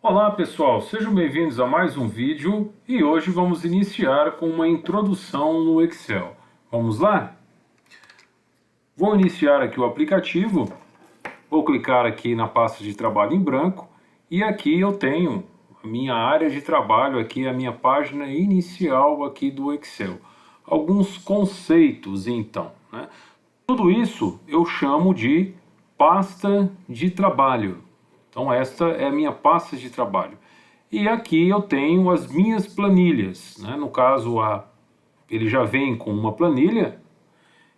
Olá pessoal, sejam bem-vindos a mais um vídeo e hoje vamos iniciar com uma introdução no Excel. Vamos lá? Vou iniciar aqui o aplicativo, vou clicar aqui na pasta de trabalho em branco e aqui eu tenho a minha área de trabalho, aqui a minha página inicial aqui do Excel. Alguns conceitos então, né? Tudo isso eu chamo de pasta de trabalho. Então esta é a minha pasta de trabalho. E aqui eu tenho as minhas planilhas, né? No caso, ele já vem com uma planilha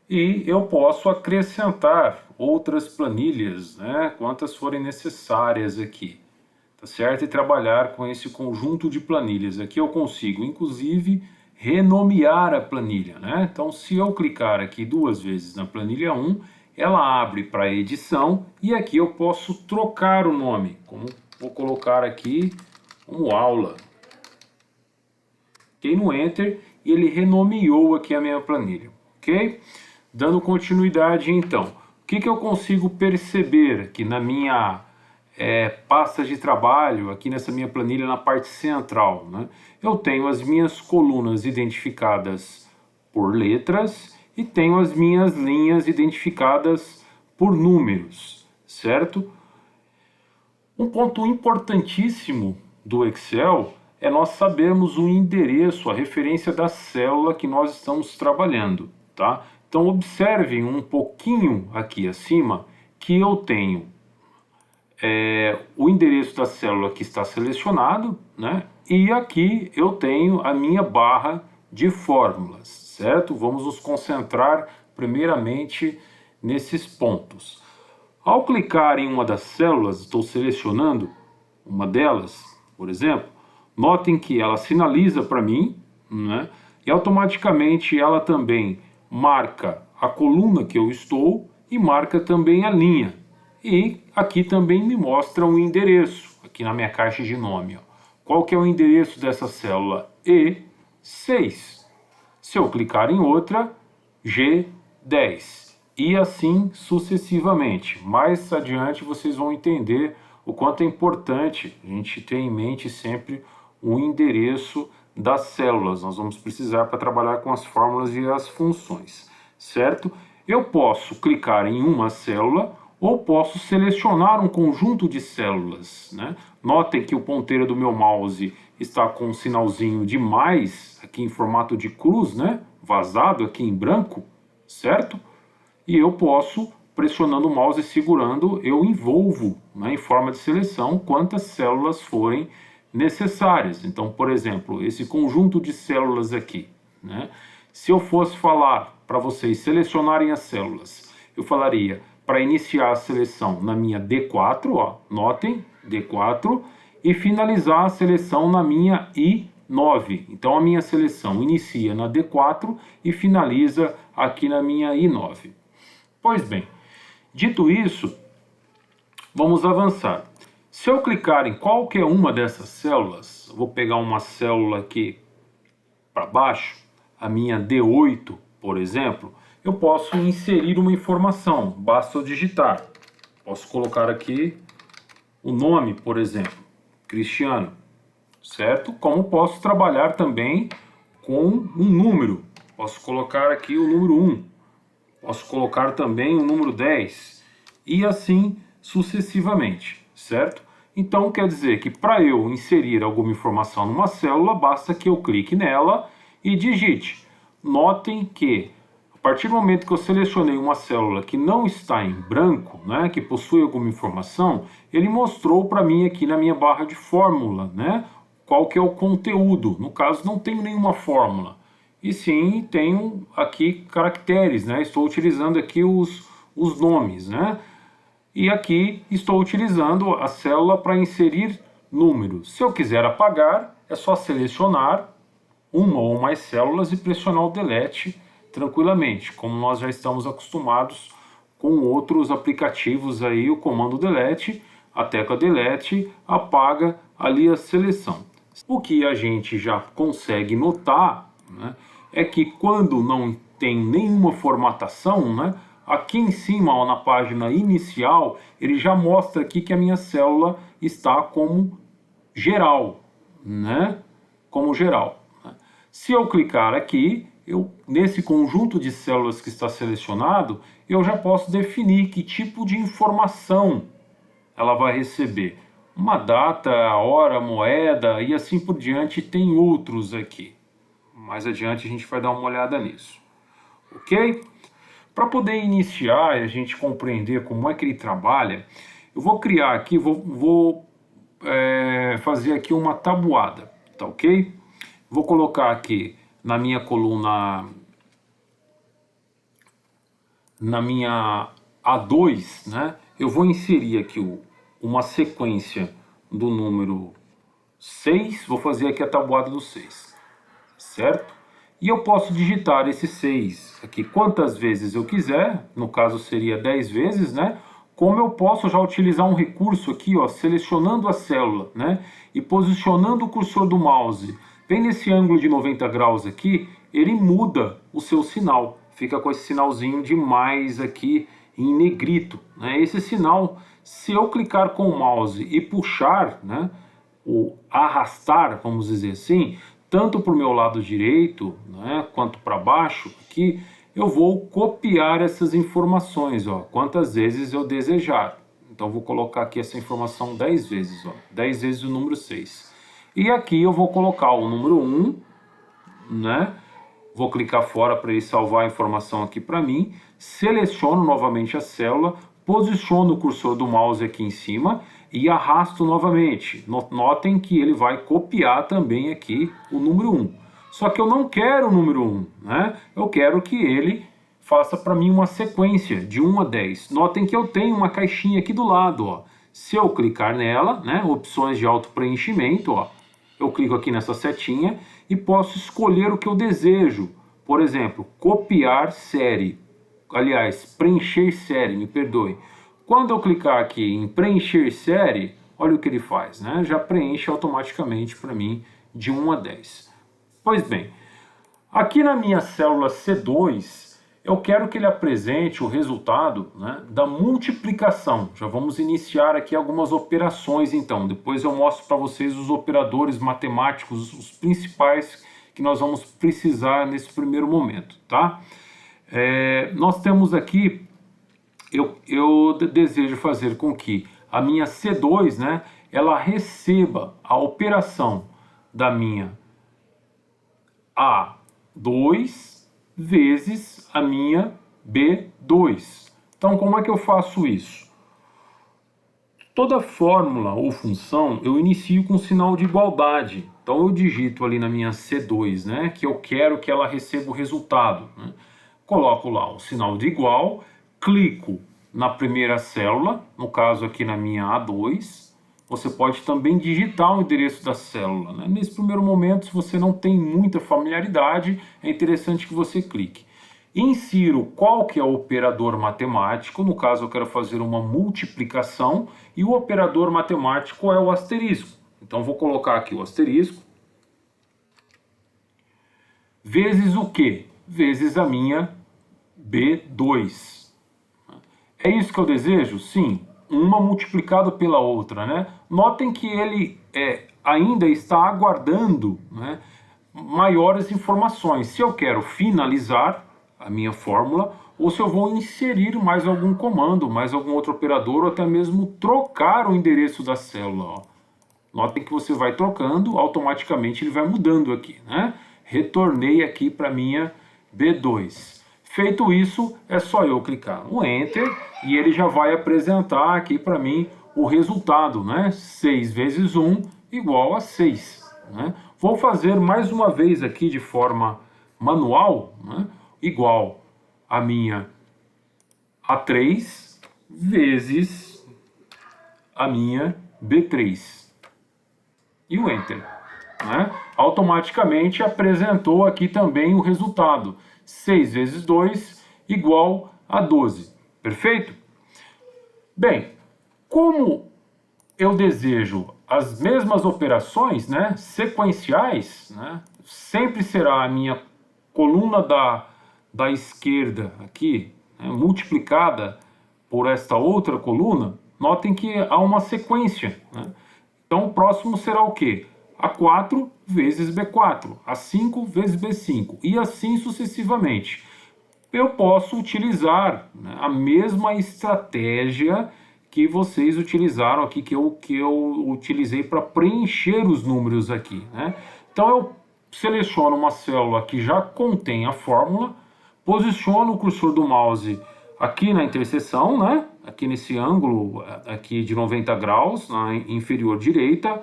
e eu posso acrescentar outras planilhas, né? Quantas forem necessárias aqui, tá certo? E trabalhar com esse conjunto de planilhas. Aqui eu consigo, inclusive, renomear a planilha, né? Então, se eu clicar aqui duas vezes na planilha 1, ela abre para edição e aqui eu posso trocar o nome, como vou colocar aqui como aula. Cliquei no Enter e ele renomeou aqui a minha planilha, ok? Dando continuidade então, o que eu consigo perceber aqui na minha pasta de trabalho, aqui nessa minha planilha na parte central, né? Eu tenho as minhas colunas identificadas por letras e tenho as minhas linhas identificadas por números, certo? Um ponto importantíssimo do Excel é nós sabermos o endereço, a referência da célula que nós estamos trabalhando, tá? Então observem um pouquinho aqui acima que eu tenho o endereço da célula que está selecionado, né? E aqui eu tenho a minha barra de fórmulas, certo? Vamos nos concentrar primeiramente nesses pontos. Ao clicar em uma das células, estou selecionando uma delas, por exemplo, notem que ela sinaliza para mim, né? E automaticamente ela também marca a coluna que eu estou e marca também a linha. E aqui também me mostra um endereço, aqui na minha caixa de nome. Ó. Qual que é o endereço dessa célula? E6. Se eu clicar em outra, G10. E assim sucessivamente. Mais adiante vocês vão entender o quanto é importante a gente ter em mente sempre o endereço das células. Nós vamos precisar para trabalhar com as fórmulas e as funções, certo? Eu posso clicar em uma célula ou posso selecionar um conjunto de células, né? Notem que o ponteiro do meu mouse está com um sinalzinho de mais, aqui em formato de cruz, né? Vazado aqui em branco, certo? E eu posso, pressionando o mouse e segurando, eu envolvo, né, em forma de seleção quantas células forem necessárias. Então, por exemplo, esse conjunto de células aqui, né? Se eu fosse falar para vocês selecionarem as células, eu falaria para iniciar a seleção na minha D4, ó, notem, D4, e finalizar a seleção na minha I9. Então a minha seleção inicia na D4 e finaliza aqui na minha I9. Pois bem, dito isso, vamos avançar. Se eu clicar em qualquer uma dessas células, vou pegar uma célula aqui para baixo, a minha D8, por exemplo, eu posso inserir uma informação, basta eu digitar. Posso colocar aqui o nome, por exemplo, Cristiano, certo? Como posso trabalhar também com um número. Posso colocar aqui o número 1, posso colocar também o número 10 e assim sucessivamente, certo? Então quer dizer que para eu inserir alguma informação numa célula, basta que eu clique nela e digite. Notem que a partir do momento que eu selecionei uma célula que não está em branco, né, que possui alguma informação, ele mostrou para mim aqui na minha barra de fórmula, né, qual que é o conteúdo. No caso, não tenho nenhuma fórmula, e sim tenho aqui caracteres, né, estou utilizando aqui os nomes, né, e aqui estou utilizando a célula para inserir números. Se eu quiser apagar, é só selecionar uma ou mais células e pressionar o delete tranquilamente, como nós já estamos acostumados com outros aplicativos aí, o comando delete, a tecla delete apaga ali a seleção. O que a gente já consegue notar, né, é que quando não tem nenhuma formatação, né, aqui em cima, ó, na página inicial, ele já mostra aqui que a minha célula está como geral, né? Como geral. Se eu clicar aqui, nesse conjunto de células que está selecionado, eu já posso definir que tipo de informação ela vai receber. Uma data, hora, moeda e assim por diante, tem outros aqui. Mais adiante a gente vai dar uma olhada nisso. Ok? Para poder iniciar e a gente compreender como é que ele trabalha, eu vou criar aqui, vou fazer aqui uma tabuada, tá ok? Vou colocar aqui na minha coluna, na minha A2, né? Eu vou inserir aqui uma sequência do número 6, vou fazer aqui a tabuada do 6, certo? E eu posso digitar esse 6 aqui quantas vezes eu quiser, no caso seria 10 vezes, né? Como eu posso já utilizar um recurso aqui, ó, selecionando a célula, né? E posicionando o cursor do mouse bem nesse ângulo de 90 graus aqui, ele muda o seu sinal. Fica com esse sinalzinho de mais aqui em negrito, né? Esse sinal, se eu clicar com o mouse e puxar, né? O arrastar, vamos dizer assim, tanto para o meu lado direito, né, quanto para baixo, aqui, eu vou copiar essas informações, ó, quantas vezes eu desejar. Então, vou colocar aqui essa informação 10 vezes, ó, 10 vezes o número 6. E aqui eu vou colocar o número 1, né, vou clicar fora para ele salvar a informação aqui para mim, seleciono novamente a célula, posiciono o cursor do mouse aqui em cima e arrasto novamente. Notem que ele vai copiar também aqui o número 1. Só que eu não quero o número 1, né? Eu quero que ele faça para mim uma sequência de 1 a 10. Notem que eu tenho uma caixinha aqui do lado, ó. Se eu clicar nela, né, opções de auto-preenchimento, ó, eu clico aqui nessa setinha e posso escolher o que eu desejo. Por exemplo, copiar série. Aliás, preencher série, me perdoe. Quando eu clicar aqui em preencher série, olha o que ele faz, né? Já preenche automaticamente para mim de 1 a 10. Pois bem, aqui na minha célula C2, eu quero que ele apresente o resultado, né, da multiplicação. Já vamos iniciar aqui algumas operações então. Depois eu mostro para vocês os operadores matemáticos, os principais que nós vamos precisar nesse primeiro momento, tá? Nós temos aqui, eu desejo fazer com que a minha C2, né, ela receba a operação da minha A2 vezes a minha B2. Então, como é que eu faço isso? Toda fórmula ou função eu inicio com sinal de igualdade. Então, eu digito ali na minha C2, né, que eu quero que ela receba o resultado, né? Coloco lá o sinal de igual, clico na primeira célula, no caso aqui na minha A2, você pode também digitar o endereço da célula, né? Nesse primeiro momento, se você não tem muita familiaridade, é interessante que você clique. Insiro qual que é o operador matemático, no caso eu quero fazer uma multiplicação, e o operador matemático é o asterisco. Então vou colocar aqui o asterisco, vezes o quê? Vezes a minha B2. É isso que eu desejo? Sim, uma multiplicado pela outra, né? Notem que ele ainda está aguardando, né, maiores informações. Se eu quero finalizar a minha fórmula, ou se eu vou inserir mais algum comando, mais algum outro operador, ou até mesmo trocar o endereço da célula, ó. Notem que você vai trocando, automaticamente ele vai mudando aqui, né? Retornei aqui para minha B2. Feito isso, é só eu clicar no Enter e ele já vai apresentar aqui para mim o resultado, né? 6 vezes 1 igual a 6. Né? Vou fazer mais uma vez aqui de forma manual, né? Igual a minha A3 vezes a minha B3. E o Enter. Né? Automaticamente apresentou aqui também o resultado. 6 vezes 2 igual a 12. Perfeito? Bem, como eu desejo as mesmas operações, né, sequenciais, né, sempre será a minha coluna da esquerda aqui, né, multiplicada por esta outra coluna. Notem que há uma sequência, né? Então o próximo será o quê? A4 vezes B4, A5 vezes B5 e assim sucessivamente. Eu posso utilizar, né, a mesma estratégia que vocês utilizaram aqui, que eu utilizei para preencher os números aqui, né? Então eu seleciono uma célula que já contém a fórmula, posiciono o cursor do mouse aqui na interseção, né? Aqui nesse ângulo aqui de 90 graus, na inferior direita,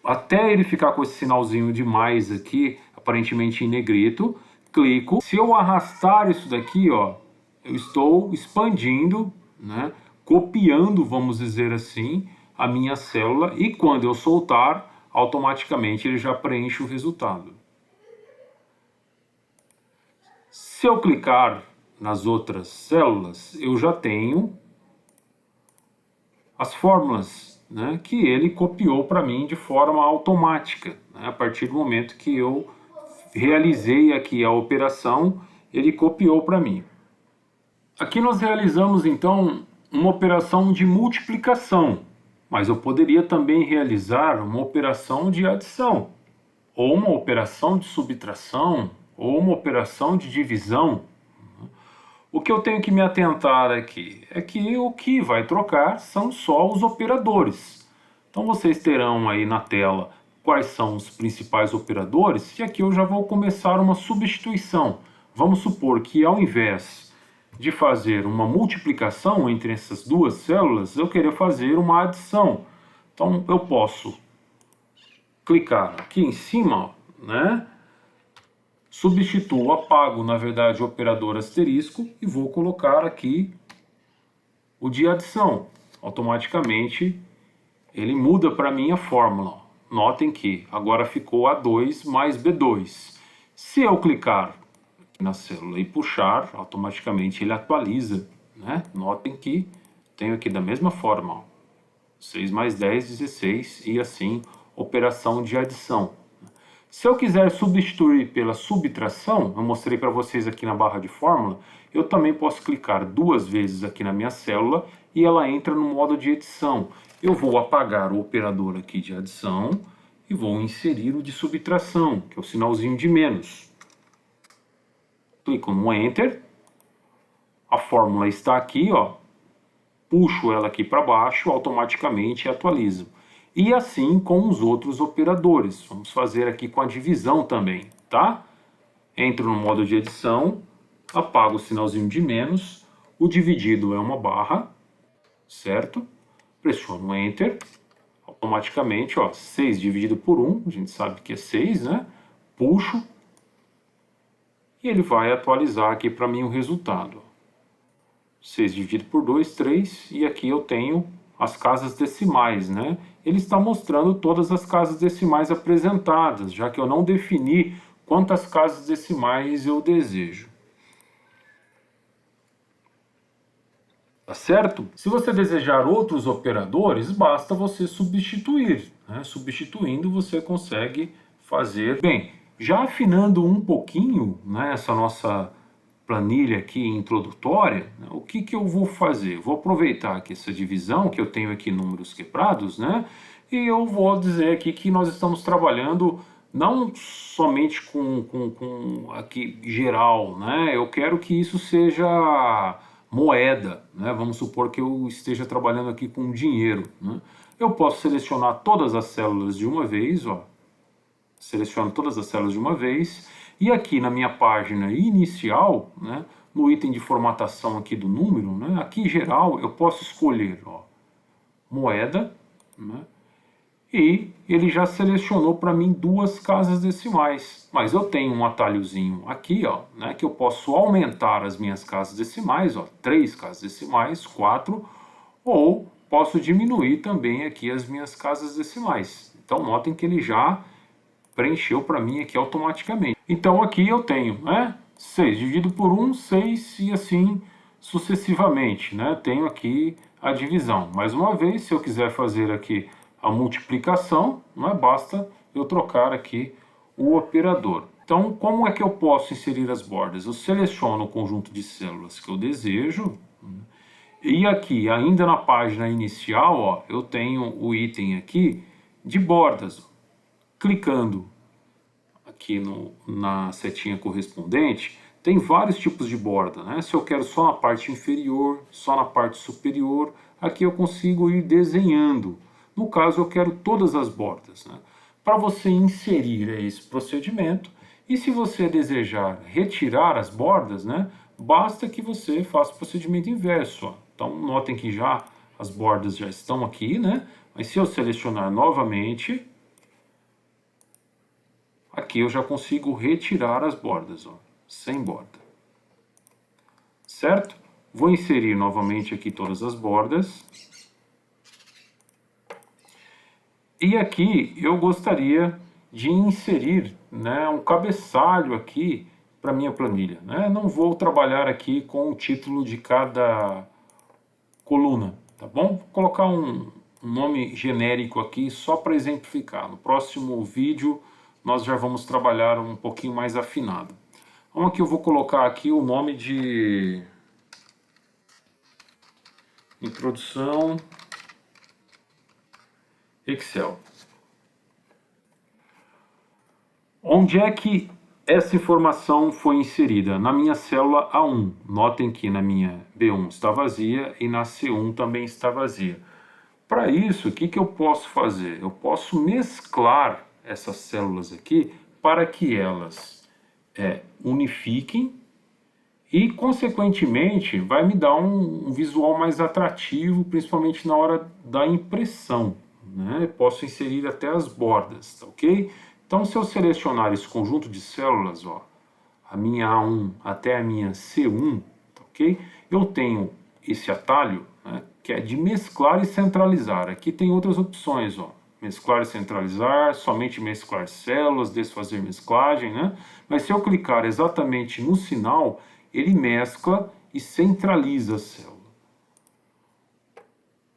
até ele ficar com esse sinalzinho de mais aqui, aparentemente em negrito, clico. Se eu arrastar isso daqui, ó, eu estou expandindo, né, copiando, vamos dizer assim, a minha célula, e quando eu soltar, automaticamente ele já preenche o resultado. Se eu clicar nas outras células, eu já tenho as fórmulas, né, que ele copiou para mim de forma automática, né, a partir do momento que eu realizei aqui a operação, ele copiou para mim. Aqui nós realizamos então uma operação de multiplicação, mas eu poderia também realizar uma operação de adição, ou uma operação de subtração, ou uma operação de divisão. O que eu tenho que me atentar aqui é que o que vai trocar são só os operadores. Então vocês terão aí na tela quais são os principais operadores, e aqui eu já vou começar uma substituição. Vamos supor que ao invés de fazer uma multiplicação entre essas duas células, eu queria fazer uma adição. Então eu posso clicar aqui em cima, né? Substituo, apago na verdade o operador asterisco e vou colocar aqui o de adição. Automaticamente ele muda para mim a fórmula. Notem que agora ficou A2 mais B2. Se eu clicar na célula e puxar, automaticamente ele atualiza, né? Notem que tenho aqui da mesma forma, ó, 6 mais 10, 16, e assim, operação de adição. Se eu quiser substituir pela subtração, eu mostrei para vocês aqui na barra de fórmula, eu também posso clicar duas vezes aqui na minha célula e ela entra no modo de edição. Eu vou apagar o operador aqui de adição e vou inserir o de subtração, que é o sinalzinho de menos. Clico no Enter, a fórmula está aqui, ó, puxo ela aqui para baixo, automaticamente atualiza. E assim com os outros operadores. Vamos fazer aqui com a divisão também, tá? Entro no modo de edição, apago o sinalzinho de menos, o dividido é uma barra, certo? Pressiono Enter, automaticamente, ó, 6 dividido por 1, a gente sabe que é 6, né? Puxo, e ele vai atualizar aqui para mim o resultado. 6 dividido por 2, 3, e aqui eu tenho as casas decimais, né? Ele está mostrando todas as casas decimais apresentadas, já que eu não defini quantas casas decimais eu desejo. Tá certo? Se você desejar outros operadores, basta você substituir, né? Substituindo você consegue fazer. Bem, já afinando um pouquinho, né, essa nossa planilha aqui introdutória, né, o que eu vou fazer? Vou aproveitar aqui essa divisão, que eu tenho aqui números quebrados, né? E eu vou dizer aqui que nós estamos trabalhando não somente com aqui geral, né? Eu quero que isso seja moeda, né? Vamos supor que eu esteja trabalhando aqui com dinheiro, né? Eu posso selecionar todas as células de uma vez, ó. Seleciono todas as células de uma vez, e aqui na minha página inicial, né, no item de formatação aqui do número, né, aqui geral eu posso escolher, ó, moeda, né, e ele já selecionou para mim duas casas decimais, mas eu tenho um atalhozinho aqui, ó, né, que eu posso aumentar as minhas casas decimais, ó, 3 casas decimais, 4, ou posso diminuir também aqui as minhas casas decimais. Então notem que ele já preencheu para mim aqui automaticamente. Então aqui eu tenho, né, 6 dividido por 1, 6 e assim sucessivamente, né? Tenho aqui a divisão. Mais uma vez, se eu quiser fazer aqui a multiplicação, não é, basta eu trocar aqui o operador. Então, como é que eu posso inserir as bordas? Eu seleciono o conjunto de células que eu desejo, né? E aqui, ainda na página inicial, ó, eu tenho o item aqui de bordas. Clicando aqui na setinha correspondente, tem vários tipos de borda, né? Se eu quero só na parte inferior, só na parte superior, aqui eu consigo ir desenhando. No caso, eu quero todas as bordas, né? Para você inserir esse procedimento, e se você desejar retirar as bordas, né, basta que você faça o procedimento inverso. Ó. Então, notem que já as bordas já estão aqui, né? Mas se eu selecionar novamente, aqui eu já consigo retirar as bordas, ó, sem borda. Certo? Vou inserir novamente aqui todas as bordas. E aqui eu gostaria de inserir, né, um cabeçalho aqui para minha planilha. Né? Não vou trabalhar aqui com o título de cada coluna, tá bom? Vou colocar um nome genérico aqui só para exemplificar. No próximo vídeo nós já vamos trabalhar um pouquinho mais afinado. Então aqui eu vou colocar aqui o nome de Introdução Excel. Onde é que essa informação foi inserida? Na minha célula A1. Notem que na minha B1 está vazia e na C1 também está vazia. Para isso, o que eu posso fazer? Eu posso mesclar essas células aqui para que elas unifiquem e, consequentemente, vai me dar um visual mais atrativo, principalmente na hora da impressão. Né? Posso inserir até as bordas, tá ok? Então, se eu selecionar esse conjunto de células, ó, a minha A1 até a minha C1, tá ok? Eu tenho esse atalho, né, que é de mesclar e centralizar. Aqui tem outras opções, ó. Mesclar e centralizar, somente mesclar células, desfazer mesclagem, né? Mas se eu clicar exatamente no sinal, ele mescla e centraliza a célula.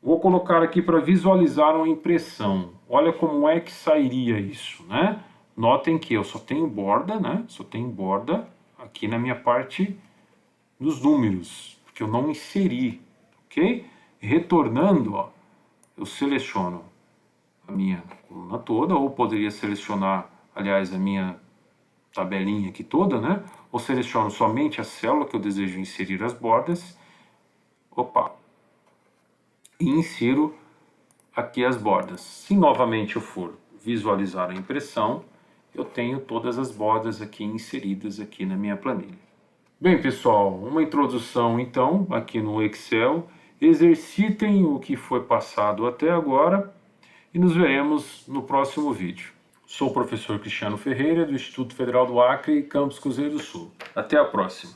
Vou colocar aqui para visualizar uma impressão. Olha como é que sairia isso, né? Notem que eu só tenho borda, né? Só tenho borda aqui na minha parte dos números, porque eu não inseri, ok? Retornando, ó, eu seleciono a minha coluna toda, ou poderia selecionar, aliás, a minha tabelinha aqui toda, né? Ou seleciono somente a célula que eu desejo inserir as bordas. Opa! E insiro aqui as bordas. Se novamente eu for visualizar a impressão, eu tenho todas as bordas aqui inseridas aqui na minha planilha. Bem, pessoal, uma introdução então aqui no Excel. Exercitem o que foi passado até agora e nos veremos no próximo vídeo. Sou o professor Cristiano Ferreira, do Instituto Federal do Acre, Campus Cruzeiro do Sul. Até a próxima!